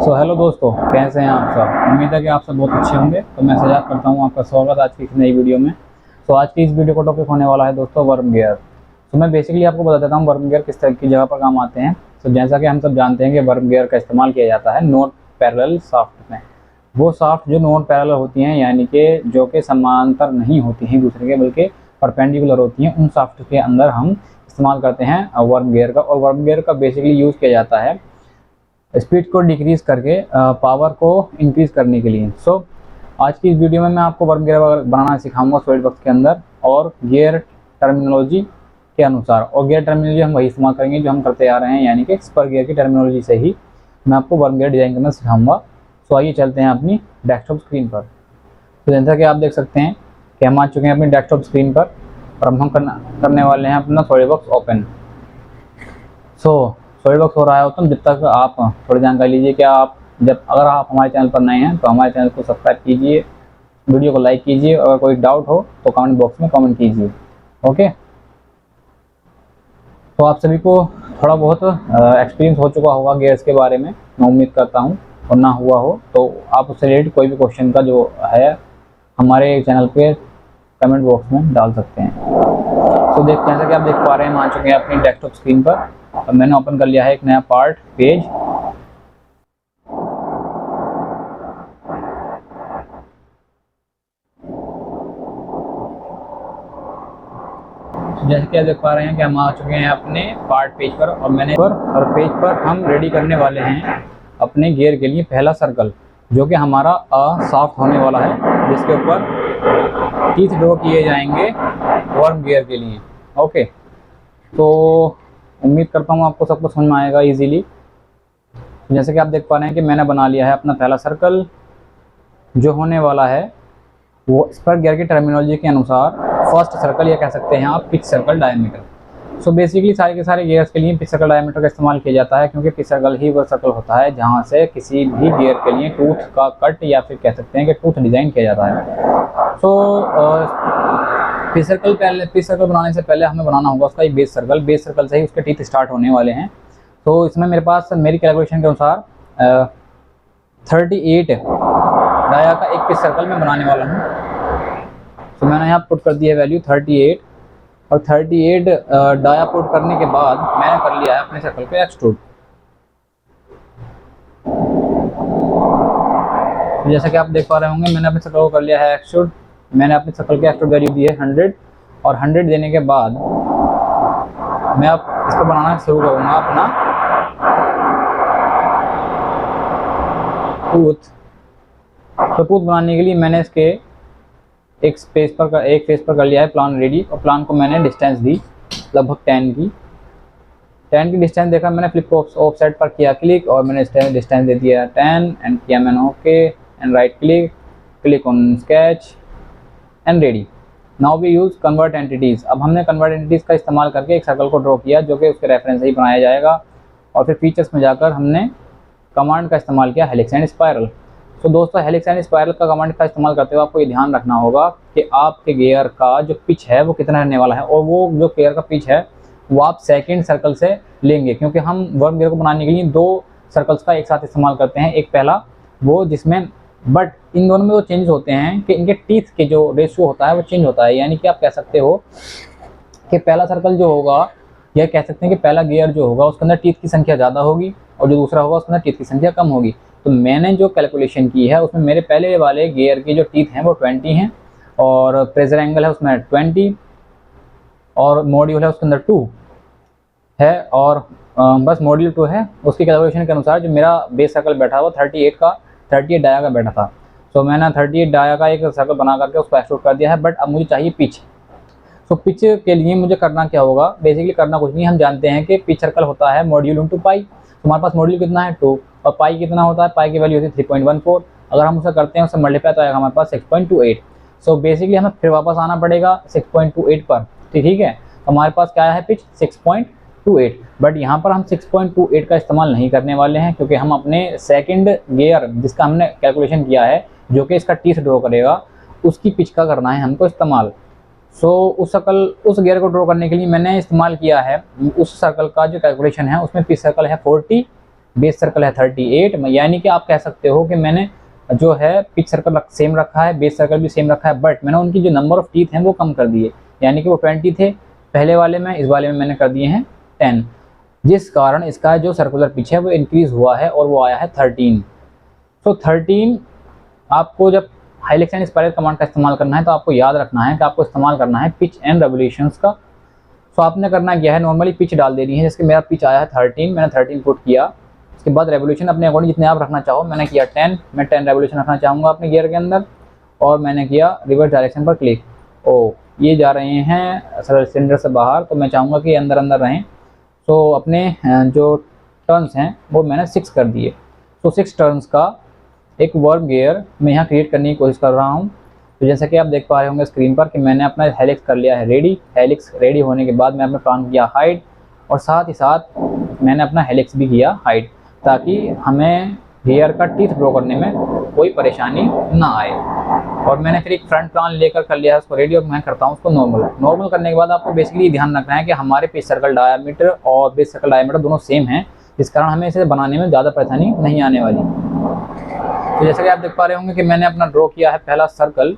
Hello दोस्तों, कैसे हैं आप सब। उम्मीद है कि आप सब बहुत अच्छे होंगे। तो मैं सजाद करता हूं आपका स्वागत आज की इस नई वीडियो में। आज की इस वीडियो का टॉपिक होने वाला है दोस्तों वर्म गियर। मैं बेसिकली आपको बता देता हूं वर्म गियर किस तरह की जगह पर काम आते हैं। जैसा कि हम सब जानते हैं कि वर्म गियर का इस्तेमाल किया जाता है नॉन पैरेलल शाफ्ट में। वो शाफ्ट जो नॉन पैरेलल होती हैं, यानी कि जो कि समांतर नहीं होती हैं दूसरे के, बल्कि परपेंडिकुलर होती हैं, उन शाफ्ट के अंदर हम इस्तेमाल करते हैं वर्म गियर का। और वर्म गियर का बेसिकली यूज़ किया जाता है स्पीड को डिक्रीज करके पावर को इंक्रीज करने के लिए। आज की इस वीडियो में मैं आपको वर्म गियर बनाना सिखाऊंगा सॉलिडवर्क्स के अंदर, और गियर टर्मिनोलॉजी के अनुसार। और गियर टर्मिनोलॉजी हम वही इस्तेमाल करेंगे जो हम करते आ रहे हैं, यानी कि स्पर गियर की टर्मिनोलॉजी से ही मैं आपको वर्म गियर डिज़ाइन करना सिखाऊंगा। आइए चलते हैं अपनी डेस्कटॉप स्क्रीन पर। जैसा कि आप देख सकते हैं कि हम आ चुके हैं अपनी डेस्कटॉप स्क्रीन पर, और हम करने वाले हैं अपना सॉलिडवर्क्स ओपन। सॉलिडवर्क्स हो रहा है ओपन। जब तक आप थोड़ी जानकारी लीजिए कि अगर आप हमारे चैनल पर नए हैं तो हमारे चैनल को सब्सक्राइब कीजिए, वीडियो को लाइक कीजिए, और अगर कोई डाउट हो तो कमेंट बॉक्स में कमेंट कीजिए। ओके, तो आप सभी को थोड़ा बहुत एक्सपीरियंस हो चुका होगा गियर्स के बारे में, मैं उम्मीद करता हूँ। और ना हुआ हो तो आप उससे रिलेटेड कोई भी क्वेश्चन का जो है हमारे चैनल पे कमेंट बॉक्स में डाल सकते हैं। जैसा कि आप देख पा रहे हैं, हम आ चुके हैं अपनी डेस्कटॉप स्क्रीन पर। अब मैंने ओपन कर लिया है एक नया पार्ट पेज। जैसे कि आप देख पा रहे हैं कि हम आ चुके हैं अपने पार्ट पेज पर, और पेज पर हम रेडी करने वाले हैं अपने गियर के लिए पहला सर्कल, जो कि हमारा शाफ्ट होने वाला है, जिसके ऊपर टीथ ड्रॉ किए जाएंगे वर्म गियर के लिए। ओके, तो उम्मीद करता हूँ आपको सब कुछ समझ में आएगा इजीली। जैसे कि आप देख पा रहे हैं कि मैंने बना लिया है अपना पहला सर्कल, जो होने वाला है वो स्पर गियर की टर्मिनोलॉजी के अनुसार फर्स्ट सर्कल, या कह सकते हैं आप पिच सर्कल डायमीटर। बेसिकली सारे के सारे गियर्स के लिए पिच सर्कल डायमीटर का इस्तेमाल किया जाता है, क्योंकि पिच सर्कल ही वह सर्कल होता है जहाँ से किसी भी गियर के लिए टूथ का कट, या फिर कह सकते हैं कि टूथ डिज़ाइन किया जाता है। पिच सर्कल बनाने से पहले हमें बनाना होगा उसका एक बेस सर्कल। बेस सर्कल से ही उसके टीथ स्टार्ट होने वाले हैं। तो इसमें मेरे पास मेरी कैलकुलेशन के अनुसार 38 डाया का एक पिच सर्कल मैं बनाने वाला हूँ। मैंने यहाँ पुट कर दिया है वैल्यू 38, और 38 डाया पुट करने के बाद मैंने कर लिया है अपने सर्कल को एक्सट्रूड। जैसा कि आप देख पा रहे होंगे, मैंने अपने सर्कल को कर लिया है एक्सट्रूड। मैंने अपने सर्कल के एक्सट्रूड वैल्यू दी है 100, और 100 देने के बाद मैं अब इसको बनाना शुरू करूँगा अपना टूथ। तो टूथ बनाने के लिए मैंने इसके एक फेस पर कर लिया है प्लान रेडी, और प्लान को मैंने डिस्टेंस दी लगभग 10 की डिस्टेंस देखा मैंने। फ्लिप को ऑफसेट पर किया क्लिक, और मैंने डिस्टेंस दे दिया 10 एंड किया मैंने okay and right click on sketch and ready. Now we use convert entities. अब हमने कन्वर्ट एंटिटीज़ का इस्तेमाल करके एक सर्कल को ड्रॉ किया, जो कि उसके रेफरेंस से ही बनाया जाएगा। और फिर फीचर्स में जाकर हमने कमांड का इस्तेमाल किया हेलिक्स एंड स्पायरल। दोस्तों, हेलिक्स एंड स्पायरल का कमांड का इस्तेमाल करते हुए आपको ये ध्यान रखना होगा कि आपके गियर का जो पिच है वो कितना रहने वाला है, और वो जो गियर का पिच है वो आप सेकंड सर्कल से लेंगे, क्योंकि हम वर्म गियर को बनाने के लिए 2 सर्कल्स का एक साथ इस्तेमाल करते हैं। एक पहला वो जिसमें, बट इन दोनों में वो चेंजेस होते हैं कि इनके टीथ के जो रेशियो होता है वो चेंज होता है। यानी कि आप कह सकते हो कि पहला सर्कल जो होगा, यह कह सकते हैं कि पहला गियर जो होगा उसके अंदर टीथ की संख्या ज़्यादा होगी, और जो दूसरा होगा उसके अंदर टीथ की संख्या कम होगी। तो मैंने जो कैलकुलेशन की है उसमें मेरे पहले वाले गियर की जो टीथ हैं वो 20 हैं, और प्रेशर एंगल है उसमें 20, और मॉड्यूल है उसके अंदर 2 है, और बस मॉड्यूल 2 है। उसकी कैलकुलेशन के अनुसार जो मेरा बेस सर्कल बैठा हुआ 38 डाया का बैठा था। मैंने 38 डाया का एक सर्कल बना करके उसको एक्सट्रूड कर दिया है। बट अब मुझे चाहिए पिच। पिच के लिए मुझे करना क्या होगा, बेसिकली करना कुछ नहीं। हम जानते हैं कि पिच सर्कल होता है मॉड्यूल इंटू पाई। हमारे पास मॉड्यूल कितना है 2, और पाई कितना होता है, पाई की वैल्यू होती है 3.14। अगर हम उसे करते हैं उससे मल्टीप्लाई तो आएगा हमारे पास 6.28। बेसिकली हमें फिर वापस आना पड़ेगा 6.28 पर। ठीक है, हमारे पास क्या है पिच 6.28। बट यहाँ पर हम 6.28 का इस्तेमाल नहीं करने वाले हैं, क्योंकि हम अपने सेकंड गियर जिसका हमने कैलकुलेशन किया है, जो कि इसका टीथ ड्रॉ करेगा, उसकी पिच का करना है हमको इस्तेमाल। सो उस गियर को ड्रॉ करने के लिए मैंने इस्तेमाल किया है उस सर्कल का जो कैलकुलेशन है, उसमें पिच सर्कल है 40, बेस सर्कल है 38, यानी कि आप कह सकते हो कि मैंने जो है पिच सर्कल सेम रखा है, बेस सर्कल भी सेम रखा है, बट मैंने उनकी जो नंबर ऑफ टीथ हैं वो कम कर दिए, यानी कि वो 20 थे पहले वाले में, इस वाले में मैंने कर दिए हैं 10, जिस कारण इसका जो सर्कुलर पिच है वो इंक्रीज हुआ है और वो आया है 13। तो 13 आपको जब हाइलेक्स एंड स्पाइरल कमांड का इस्तेमाल करना है तो आपको याद रखना है कि आपको इस्तेमाल करना है पिच एंड रेवोल्यूशंस का। तो आपने करना क्या है, नॉर्मली पिच डाल देनी है, जैसे मेरा पिच आया है 13, मैंने 13 पुट किया। उसके बाद रेवोल्यूशन अपने अकॉर्डिंग जितने आप रखना चाहो, मैंने किया 10, मैं 10 रेवोल्यूशन रखना चाहूँगा अपने गियर के अंदर, और मैंने किया रिवर्स डायरेक्शन पर क्लिक। ओ ये जा रहे हैं सिलेंडर से बाहर, तो मैं चाहूँगा कि अंदर अंदर रहें। तो अपने जो टर्न्स हैं वो मैंने 6 कर दिए। तो 6 टर्न्स का एक वर्ब गियर मैं यहाँ क्रिएट करने की कोशिश कर रहा हूँ। तो जैसा कि आप देख पा रहे होंगे स्क्रीन पर कि मैंने अपना हेलिक्स कर लिया है रेडी। हेलिक्स रेडी होने के बाद मैं अपना प्लान किया हाइड, और साथ ही साथ मैंने अपना हेलिक्स भी किया हाइड, ताकि हमें गियर का टीथ ड्रॉ करने में कोई परेशानी ना आए। और मैंने फिर एक फ्रंट प्लान लेकर कर लिया है उसको रेडी, और मैं करता हूँ उसको नॉर्मल करने के बाद आपको बेसिकली ध्यान रखना है कि हमारे पिच सर्कल डायमीटर और बेस सर्कल डायमीटर दोनों सेम हैं, जिस कारण हमें इसे बनाने में ज़्यादा परेशानी नहीं आने वाली। तो जैसा कि आप देख पा रहे होंगे कि मैंने अपना ड्रॉ किया है पहला सर्कल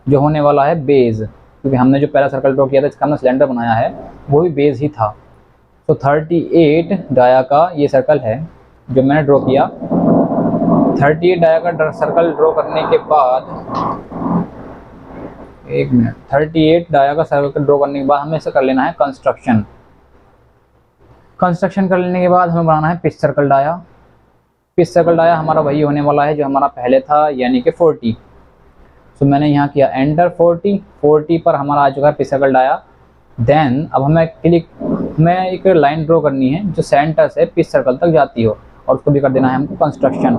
जो होने वाला है बेस, क्योंकि हमने जो पहला सर्कल ड्रॉ किया था जिसका हमने सिलेंडर बनाया है वो भी बेस ही था। तो 38 डाया का ये सर्कल है जो मैंने ड्रॉ किया। 38 डाया का सर्कल ड्रॉ करने के बाद, एक मिनट, 38 डाया का सर्कल ड्रॉ करने के बाद हमें इसे कर लेना है कंस्ट्रक्शन। कंस्ट्रक्शन कर लेने के बाद हमें बनाना है pitch circle dia. Pitch circle dia हमारा वही होने वाला है जो हमारा पहले था, यानी कि 40। तो मैंने यहाँ किया एंटर 40 पर हमारा आ चुका है पिच सर्कल डाया। देन अब हमें एक लाइन ड्रॉ करनी है जो सेंटर से पिच सर्कल तक जाती हो, और उसको भी कर देना है हमको कंस्ट्रक्शन।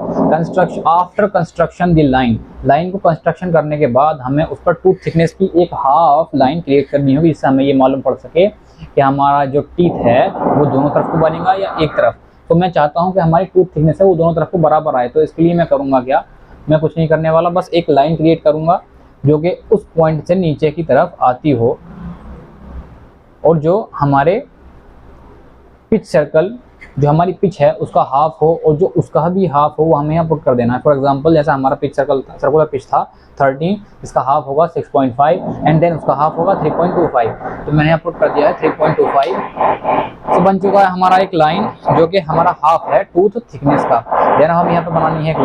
आफ्टर कंस्ट्रक्शन दी लाइन को कंस्ट्रक्शन करने के बाद हमें उस पर टूथ थिकनेस की एक हाफ लाइन क्रिएट करनी होगी, जिससे हमें ये मालूम पड़ सके कि हमारा जो टीथ है वो दोनों तरफ को बनेगा या एक तरफ। तो मैं चाहता हूँ कि हमारी टूथ थिकनेस है वो दोनों तरफ को बराबर आए। तो इसके लिए मैं करूँगा क्या, मैं कुछ नहीं करने वाला, बस एक लाइन क्रिएट करूँगा जो कि उस पॉइंट से नीचे की तरफ आती हो, और जो हमारे पिच सर्कल जो हमारी पिच है उसका हाफ हो, और जो उसका भी हाफ हो वो हमें यहाँ पुट कर देना है। फॉर एग्जांपल जैसा हमारा पिच सर्कुलर पिच था 13, इसका हाफ होगा 6.5 एंड देन उसका हाफ होगा 3.25। तो मैंने यहाँ पुट कर दिया है 3.25। तो बन चुका है हमारा एक लाइन जो कि हमारा हाफ है टूथ थिकनेस का। देन हम यहाँ पे बनानी है एक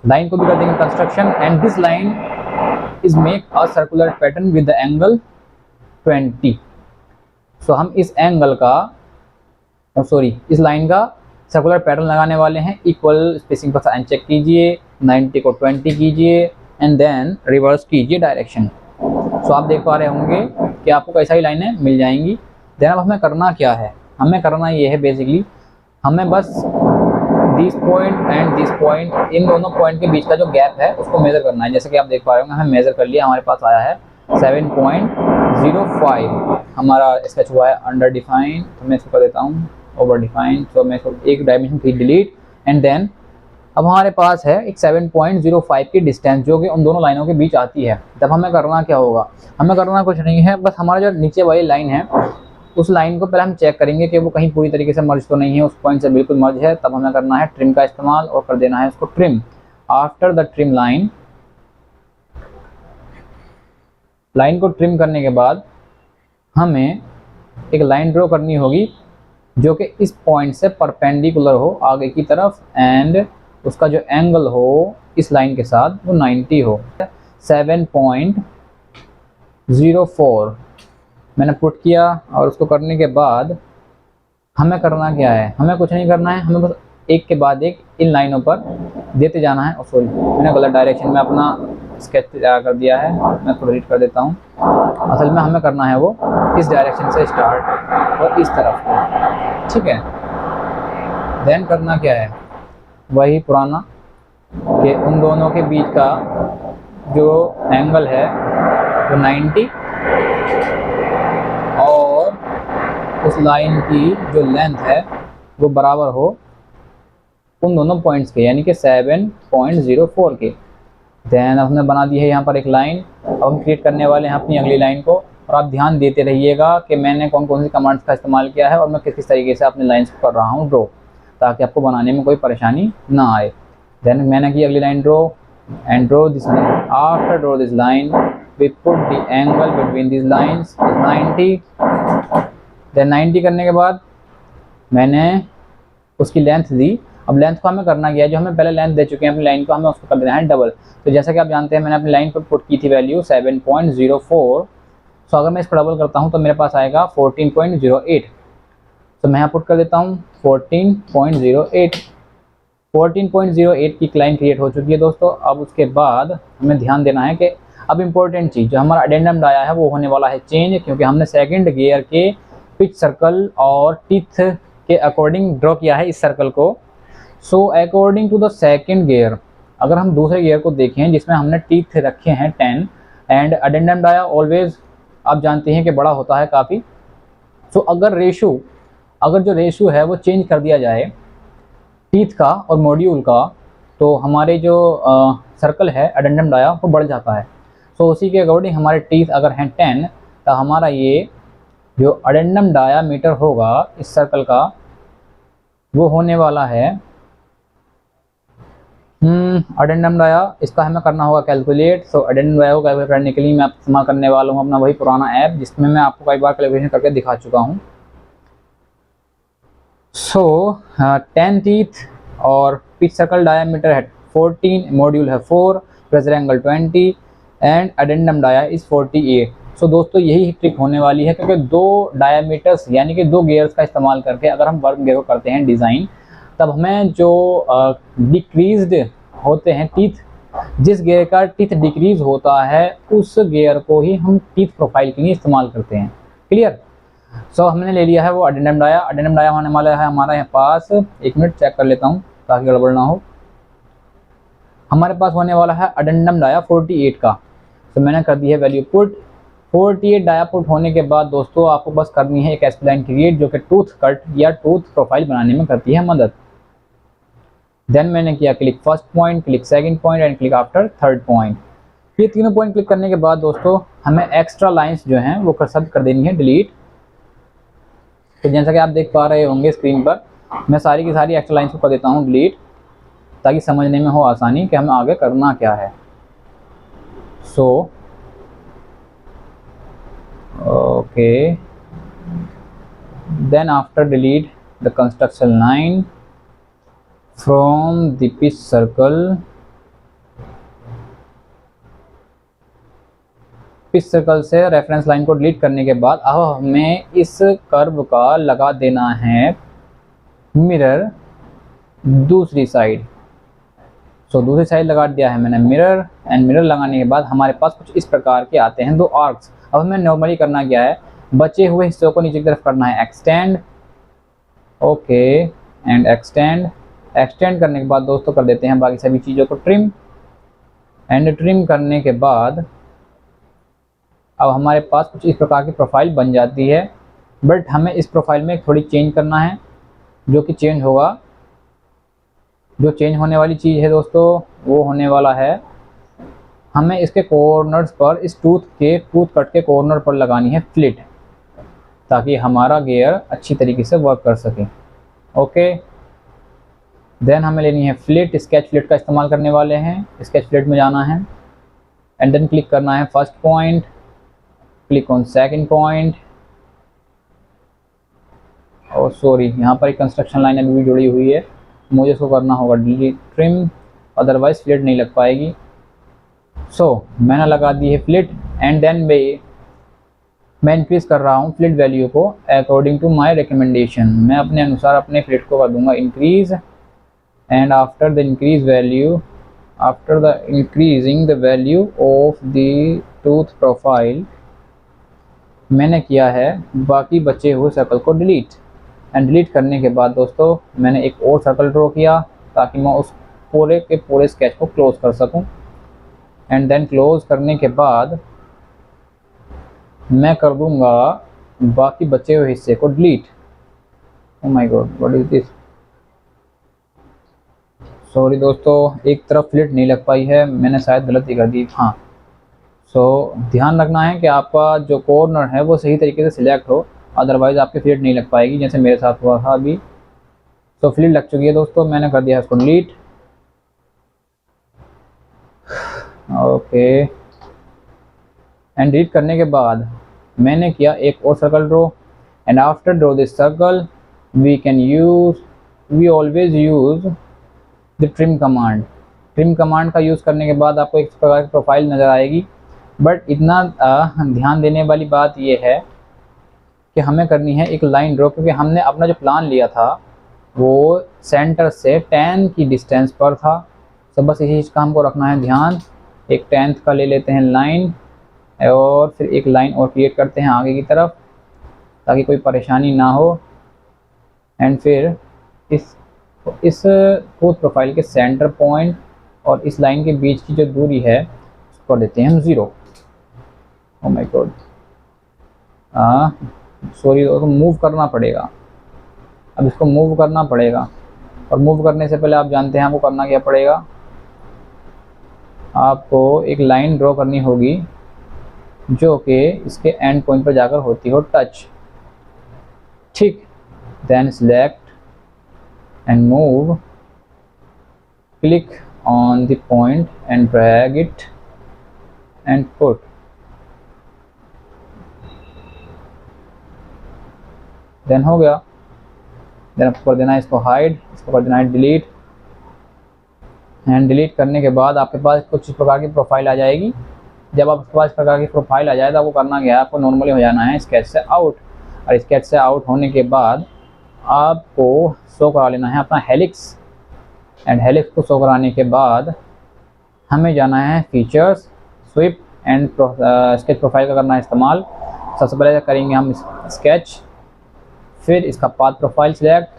लाइन को भी कर देंगे construction, and this line is make a circular pattern with the angle 20। सो हम इस एंगल का इस लाइन का सर्कुलर पैटर्न लगाने वाले हैं। इक्वल स्पेसिंग पर साइन चेक कीजिए, 90 को 20 कीजिए एंड देन रिवर्स कीजिए डायरेक्शन। सो आप देख पा रहे होंगे कि आपको कैसा ही लाइनें मिल जाएंगी। देन अब हमें करना क्या है, हमें करना ये है बेसिकली हमें बस this point and this point, इन दोनों पॉइंट के बीच का जो गैप है उसको मेजर करना है। जैसे कि आप देख पा रहे होंगे हमें मेजर कर लिया, हमारे पास आया है 7.05। हमारा स्केच हुआ है अंडर डिफाइन, तो मैं इसको कर देता हूँ ओवर डिफाइन। तो मैं इसको एक डायमेंशन की डिलीट, एंड देन अब हमारे पास है एक 7.05 की डिस्टेंस जो कि उन दोनों लाइनों के बीच आती है। तब हमें करना क्या होगा, हमें करना कुछ नहीं है, बस हमारा जो नीचे वाली लाइन है उस लाइन को पहले हम चेक करेंगे कि वो कहीं पूरी तरीके से मर्ज तो नहीं है, उस पॉइंट से बिल्कुल मर्ज है। तब हमें करना है ट्रिम का इस्तेमाल और कर देना है उसको trim. After the trim line को ट्रिम करने के बाद हमें एक लाइन ड्रॉ करनी होगी जो कि इस पॉइंट से परपेंडिकुलर हो आगे की तरफ, एंड उसका जो एंगल हो इस लाइन के साथ वो 90 हो। 7.04 मैंने पुट किया, और उसको करने के बाद हमें करना क्या है, हमें कुछ नहीं करना है, हमें बस एक के बाद एक इन लाइनों पर देते जाना है। सॉरी मैंने गलत डायरेक्शन में अपना स्केच तैयार कर दिया है, मैं इसको डिलीट कर देता हूँ। असल में हमें करना है वो इस डायरेक्शन से स्टार्ट और इस तरफ को, ठीक है। देन करना क्या है, वही पुराना कि उन दोनों के बीच का जो एंगल है वो 90 और उस लाइन की जो लेंथ है वो बराबर हो उन दोनों पॉइंट्स के, यानी कि 7.04 के। देन अब हमने बना दी है यहाँ पर एक लाइन। अब हम क्रिएट करने वाले हैं अपनी अगली लाइन को, और आप ध्यान देते रहिएगा कि मैंने कौन कौन सी कमांड्स का इस्तेमाल किया है और मैं किस किस तरीके से अपनी लाइन्स को कर रहा हूँ ड्रॉ, ताकि आपको बनाने में कोई परेशानी ना आए। देन मैंने की अगली line draw, and draw this line. After draw this line we put the angle between this lines 90। Then 90 करने के बाद मैंने उसकी लेंथ दी। अब लेंथ को हमें करना क्या है, जो हमें पहले लेंथ दे चुके हैं अपनी लाइन को, हमें उसको कर देना है डबल। तो जैसा कि आप जानते हैं मैंने अपनी लाइन पर पुट की थी वैल्यू 7.04। सो अगर मैं इसको डबल करता हूँ तो मेरे पास आएगा 14.08। तो मैं यहाँ पुट कर देता हूँ 14.08। 14.08 की लाइन क्रिएट हो चुकी है दोस्तों। अब उसके बाद हमें ध्यान देना है कि अब इम्पोर्टेंट चीज़ जो हमारा अडेंडम डाया है वो होने वाला है चेंज, क्योंकि हमने सेकंड गियर के पिच सर्कल और टीथ के अकॉर्डिंग ड्रॉ किया है इस सर्कल को। So according to the second gear, अगर हम दूसरे गियर को देखें जिसमें हमने टीथ रखे हैं 10, एंड अडेंडम डाया ऑलवेज आप जानते हैं कि बड़ा होता है काफ़ी। सो अगर जो रेशो है वो चेंज कर दिया जाए टीथ का और मॉड्यूल का, तो हमारे जो सर्कल है अडेंडम डाया वो बढ़ जाता है। सो उसी के अकॉर्डिंग हमारे टीथ अगर हैं 10, तो हमारा ये जो अडेंडम डायामीटर होगा इस सर्कल का वो होने वाला है अडेंडम डाया। इसका हमें करना होगा कैलकुलेट। सो अडेंडम डाया को कैलकुलेट करने के लिए मैं इस्तेमाल करने वाला हूँ अपना वही पुराना ऐप जिसमें मैं आपको कई बार कैलकुलेशन करके दिखा चुका हूँ। सो 10 टीथ और पिच सर्कल डायामीटर है 14, मॉड्यूल है 4, pressure angle 20 and addendum dia is 48। So दोस्तों यही ट्रिक होने वाली है, क्योंकि दो डायामीटर्स यानी कि दो गियर्स का इस्तेमाल करके अगर हम वर्क गियर को करते हैं डिज़ाइन, तब हमें जो डिक्रीज्ड होते हैं टीथ, जिस गियर का टीथ डिक्रीज होता है उस गियर को ही हम टीथ प्रोफाइल के लिए इस्तेमाल करते हैं। क्लियर? सो हमने ले लिया है वो अडेंडम डाया। अडेंडम डाया होने वाला है हमारा यहाँ पास, एक मिनट चेक कर लेता हूँ ताकि गड़बड़ ना हो। हमारे पास होने वाला है अडेंडम डाया 48 का। तो मैंने कर दी है वैल्यू पुट। 48 डाया पुट होने के बाद दोस्तों आपको बस करनी है एक स्प्लाइन क्रिएट, जो कि टूथ कट या टूथ प्रोफाइल बनाने में करती है मदद। देन मैंने किया click first point, click second point and click after third point. ये तीनों पॉइंट क्लिक करने के बाद दोस्तों हमें एक्स्ट्रा लाइंस जो हैं वो सब कर देनी है डिलीट। तो जैसा कि आप देख पा रहे होंगे स्क्रीन पर, मैं सारी की सारी एक्स्ट्रा लाइंस को कर देता हूँ डिलीट, ताकि समझने में हो आसानी कि हमें आगे करना क्या है। So okay, then after delete the construction line from the pitch circle, pitch circle से रेफरेंस लाइन को डिलीट करने के बाद अब हमें इस कर्व का लगा देना है मिरर दूसरी साइड। सो दूसरी साइड लगा दिया है मैंने मिरर, एंड मिरर लगाने के बाद हमारे पास कुछ इस प्रकार के आते हैं दो आर्क्स। अब हमें नॉर्मली करना क्या है, बचे हुए हिस्सों को नीचे की तरफ करना है एक्सटेंड। ओके, एंड एक्सटेंड करने के बाद दोस्तों कर देते हैं बाकी सभी चीज़ों को ट्रिम। एंड ट्रिम करने के बाद अब हमारे पास कुछ इस प्रकार की प्रोफाइल बन जाती है। बट हमें इस प्रोफाइल में थोड़ी चेंज करना है, जो कि चेंज होगा, जो चेंज होने वाली चीज़ है दोस्तों वो होने वाला है हमें इसके कॉर्नर्स पर, इस टूथ कट के कॉर्नर पर लगानी है फ्लिट, ताकि हमारा गियर अच्छी तरीके से वर्क कर सके। ओके, देन हमें लेनी है फ्लिट, स्केच फ्लिट का इस्तेमाल करने वाले हैं। स्केच फ्लिट में जाना है एंड देन क्लिक करना है first point, click on second point. और सॉरी, यहाँ पर एक कंस्ट्रक्शन लाइन अभी भी जुड़ी हुई है, मुझे इसको करना होगा डिलीट ट्रिम, अदरवाइज फ्लिट नहीं लग पाएगी। सो मैंने लगा दी है फ्लिट, एंड देन मैं इंक्रीज़ कर रहा हूँ फ्लिट वैल्यू को अकॉर्डिंग टू माई रिकमेंडेशन। मैं अपने अनुसार अपने फ्लिट को कर दूँगा increase, and after the increasing the value of the tooth profile, मैंने किया है बाकी बचे हुए सर्कल को डिलीट। एंड डिलीट करने के बाद दोस्तों मैंने एक और सर्कल ड्रॉ किया ताकि मैं उस पूरे के पूरे स्केच को क्लोज कर सकूं। एंड देन क्लोज करने के बाद मैं कर दूंगा बाकी बचे हुए हिस्से को delete. Oh my God, what is this? Sorry दोस्तों, एक तरफ फ्लिट नहीं लग पाई है, मैंने शायद गलती कर दी। हाँ, ध्यान रखना है कि आपका जो कॉर्नर है वो सही तरीके से सिलेक्ट हो, अदरवाइज़ आपकी फ्लिट नहीं लग पाएगी, जैसे मेरे साथ हुआ था अभी। फ्लिट लग चुकी है दोस्तों, मैंने कर दिया इसको डिलीट। ओके, एंड डिलीट करने के बाद मैंने किया एक और circle draw, and after draw this circle we always use the trim command. Trim command का यूज़ करने के बाद आपको एक प्रकार की प्रोफाइल नज़र आएगी, बट इतना ध्यान देने वाली बात यह है कि हमें करनी है एक लाइन ड्रॉ, क्योंकि हमने अपना जो प्लान लिया था वो सेंटर से 10 की डिस्टेंस पर था। तो बस इसी चीज़ का हमको रखना है ध्यान। एक 10th का ले लेते हैं लाइन, और फिर एक लाइन और क्रिएट करते हैं आगे की तरफ, ताकि कोई परेशानी ना हो। एंड फिर इस फोर्थ प्रोफाइल के सेंटर पॉइंट और इस लाइन के बीच की जो दूरी है उसको देते हैं हम 0। ओ माय गॉड, सॉरी, तो मूव करना पड़ेगा। अब इसको मूव करना पड़ेगा, और मूव करने से पहले आप जानते हैं आपको करना क्या पड़ेगा। आपको एक लाइन ड्रॉ करनी होगी जो कि इसके एंड पॉइंट पर जाकर होती हो टच, ठीक। Then select and move, click on the point and drag it and put. Then हो गया। देन आपको कर देना है इसको हाइड, इसको कर देना है डिलीट। एंड डिलीट करने के बाद आपके पास कुछ इस प्रकार की प्रोफाइल आ जाएगी। जब आपके पास इस प्रकार की प्रोफाइल आ जाए तो आपको करना क्या है, आपको नॉर्मली हो जाना है स्केच से आउट, और स्केच से आउट होने के बाद आपको शो करा लेना है अपना हेलिक्स। एंड हेलिक्स को शो कराने के बाद हमें जाना है features, sweep and sketch profile का करना है इस्तेमाल। सबसे पहले करेंगे हम स्केच, फिर इसका पाथ प्रोफाइल सिलेक्ट,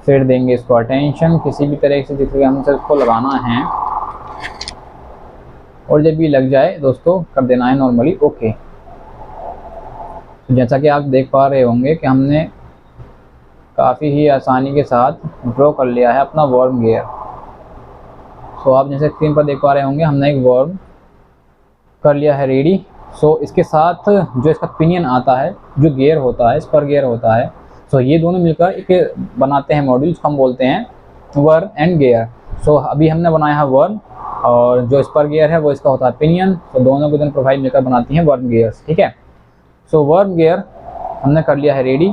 फिर देंगे इसको अटेंशन किसी भी तरह से जिससे हमसे इसको लगाना है, और जब ये लग जाए दोस्तों कर देना है नॉर्मली ओके। तो जैसा कि आप देख पा रहे होंगे कि हमने काफ़ी ही आसानी के साथ ड्रॉ कर लिया है अपना वर्म गियर। सो आप जैसे स्क्रीन पर देख पा रहे होंगे हमने एक वर्म कर लिया है रेडी। सो इसके साथ जो इसका पिनियन आता है, जो गियर होता है, स्पर गियर होता है, सो ये दोनों मिलकर एक बनाते हैं मॉड्यूल जिसको हम बोलते हैं वर्म एंड गियर। सो अभी हमने बनाया है वर्म, और जो स्पर गियर है वो इसका होता है पिनियन। तो दोनों की दोनों प्रोफाइल मिलकर बनाती हैं वर्म गियर्स, ठीक है। सो वर्म गियर हमने कर लिया है रेडी।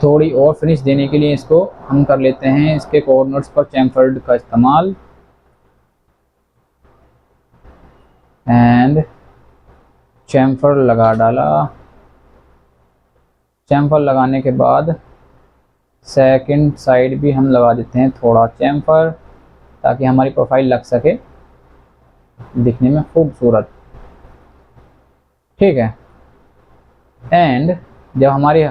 थोड़ी और फिनिश देने के लिए इसको हम कर लेते हैं इसके कॉर्नर्स पर चैम्फर्ड का इस्तेमाल, एंड चैम्फर लगा डाला। चैम्फर लगाने के बाद सेकंड साइड भी हम लगा देते हैं थोड़ा चैम्फर, ताकि हमारी प्रोफाइल लग सके दिखने में खूबसूरत, ठीक है। एंड जब हमारे,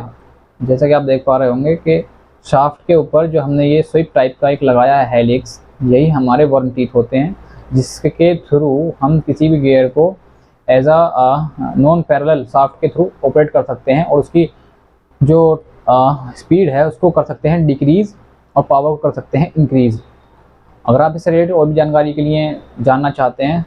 जैसा कि आप देख पा रहे होंगे कि शाफ्ट के ऊपर जो हमने ये स्विप टाइप का एक लगाया है हेलिक्स, यही हमारे वर्म टीथ होते हैं, जिसके थ्रू हम किसी भी गियर को as a non parallel shaft के थ्रू ऑपरेट कर सकते हैं, और उसकी जो स्पीड है उसको कर सकते हैं डिक्रीज़, और पावर को कर सकते हैं इंक्रीज़। अगर आप इससे रिलेटेड और भी जानकारी के लिए जानना चाहते हैं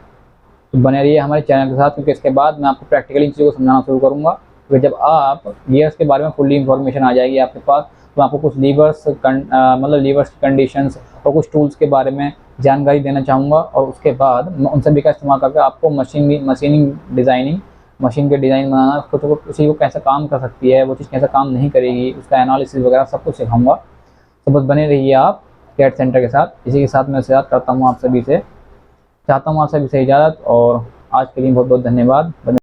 तो बने रहिए हमारे चैनल के साथ, क्योंकि इसके बाद मैं आपको प्रैक्टिकली इन चीज़ों को समझाना शुरू करूँगा। क्योंकि जब आप गियर्स के बारे में फुल्ली इन्फॉर्मेशन आ जाएगी आपके पास, तो आपको कुछ लीवर्स मतलब लीवर्स की कंडीशंस और कुछ टूल्स के बारे में जानकारी देना चाहूँगा, और उसके बाद मैं उन सभी का इस्तेमाल करके आपको मशीनिंग डिज़ाइनिंग, मशीन के डिज़ाइन बनाना, तो उसी को कैसे काम कर सकती है, वो चीज़ कैसे काम नहीं करेगी, उसका एनालिसिस वगैरह सब कुछ सिखाऊंगा। तो बस बने रहिए आप कैड सेंटर के साथ। इसी के साथ मैं याद करता हूँ आप सभी से, चाहता हूँ आप सभी से इजाज़त, और आज के लिए बहुत बहुत धन्यवाद।